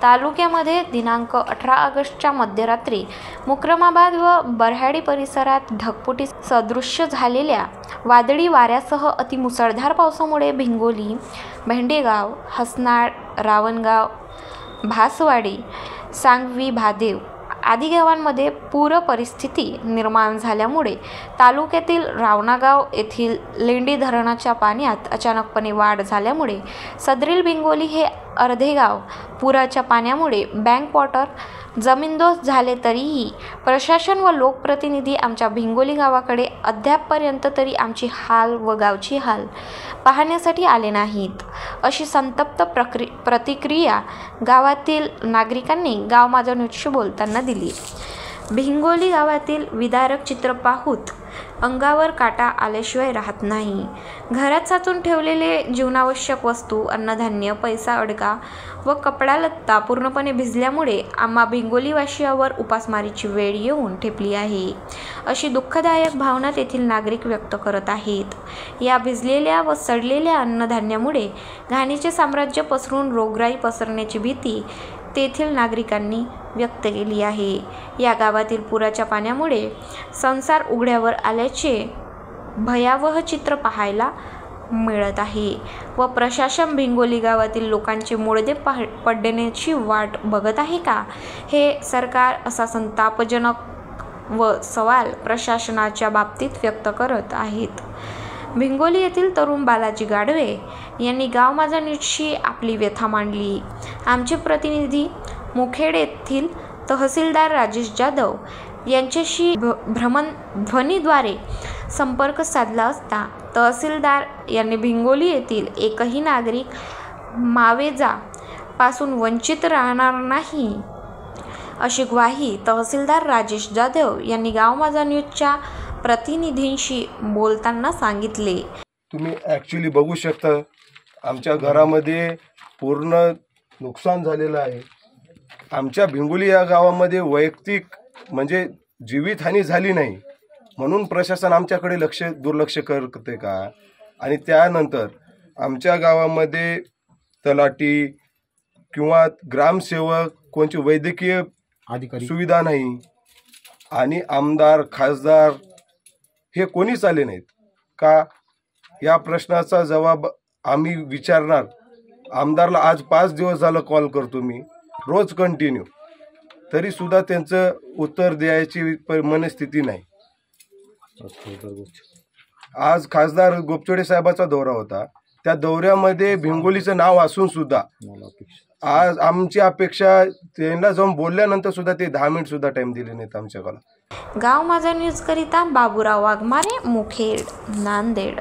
तालुक्यामध्ये दिनांक 18 ऑगस्टच्या मध्यरात्री मुक्रमाबाद व बऱ्हाडी परिसरात ढगफुटी सदृश्य झालेल्या वादळी वाऱ्यासह अतिमुसळधार पावसामुळे भिंगोली, भेंडेगाव, हसनाळ, रावणगाव, भासवाडी, सांगवी, भादेव आदी गावांमध्ये पूर परिस्थिती निर्माण झाल्यामुळे तालुक्यातील रावणागाव येथील लेंडी धरणाच्या पाण्यात अचानकपणे वाढ झाल्यामुळे सदरील भिंगोली हे अर्धे गाव पुराच्या पाण्यामुळे बॅकवॉटर जमीनदोस्त झाले, तरीही प्रशासन व लोकप्रतिनिधी आमच्या भिंगोली गावाकडे अद्यापपर्यंत तरी आमची हाल व गावची हाल पाहण्यासाठी आले नाहीत, अशी संतप्त प्रतिक्रिया गावातील नागरिकांनी गाव माझा न्यूजशी बोलताना दिली. भिंगोली गावातील विदारक चित्र पाहून अंगावर काटा आल्याशिवाय राहत नाही. घरात साचून ठेवलेले जीवनावश्यक वस्तू, अन्नधान्य, पैसा, अडका व कपडा लत्ता पूर्णपणे भिजल्यामुळे आम्हा भिंगोलीवासियांवर उपासमारीची वेळ येऊन ठेपली आहे, अशी दुःखदायक भावना तेथील नागरिक व्यक्त करत आहेत. या भिजलेल्या व सडलेल्या अन्नधान्यामुळे घाणीचे साम्राज्य पसरून रोगराई पसरण्याची भीती तेथील नागरिकांनी व्यक्त केली आहे. या गावातील पुराच्या पाण्यामुळे संसार उघड्यावर आल्याचे भयावह चित्र पाहायला मिळत आहे व प्रशासन भिंगोली गावातील लोकांचे मुळदे पडण्याची वाट बघत आहे का, हे सरकार असा संतापजनक व सवाल प्रशासनाच्या बाबतीत व्यक्त करत आहेत. भिंगोली येथील तरुण बालाजी गाढवे यांनी गाव माझा न्यूजशी आपली व्यथा मांडली. आमचे प्रतिनिधी मुखेड येथील तहसीलदार राजेश जाधव यांच्याशी भ्रमणध्वनीद्वारे संपर्क साधला असता तहसीलदार यांनी भिंगोली येथील एकही नागरिक मावेजा पासून वंचित राहणार नाही, अशी ग्वाही तहसीलदार राजेश जाधव यांनी गाव माझा न्यूजच्या प्रतिनिधींशी बोलताना सांगितले. तुम्ही ॲक्च्युली बघू शकता आमच्या घरामध्ये पूर्ण नुकसान झालेलं आहे. आमच्या भिंगोली या गावामध्ये वैयक्तिक म्हणजे जीवितहानी झाली नाही म्हणून प्रशासन आमच्याकडे दुर्लक्ष करते का? आणि त्यानंतर आमच्या गावामध्ये तलाठी किंवा ग्रामसेवक कोणची वैद्यकीय सुविधा नाही आणि आमदार खासदार हे कोणीच आले नाहीत का? या प्रश्नाचा जबाब आम्ही विचारणार. आमदारला आज 5 दिवस झालं कॉल करतो मी रोज कंटिन्यू, तरी सुद्धा त्यांचं उत्तर द्यायची मनस्थिती नाही. आज खासदार गोपचडे साहेबाचा दौरा होता, त्या दौऱ्यामध्ये भिंगोलीचं नाव असून सुद्धा आज आमची अपेक्षा त्यांना जाऊन बोलल्यानंतर सुद्धा ते 10 मिनिट सुद्धा टाइम दिले नाहीत आमच्याकडे. गाव माझा न्यूज करिता बाबूराव वाघमारे, मुखेड, नांदेड.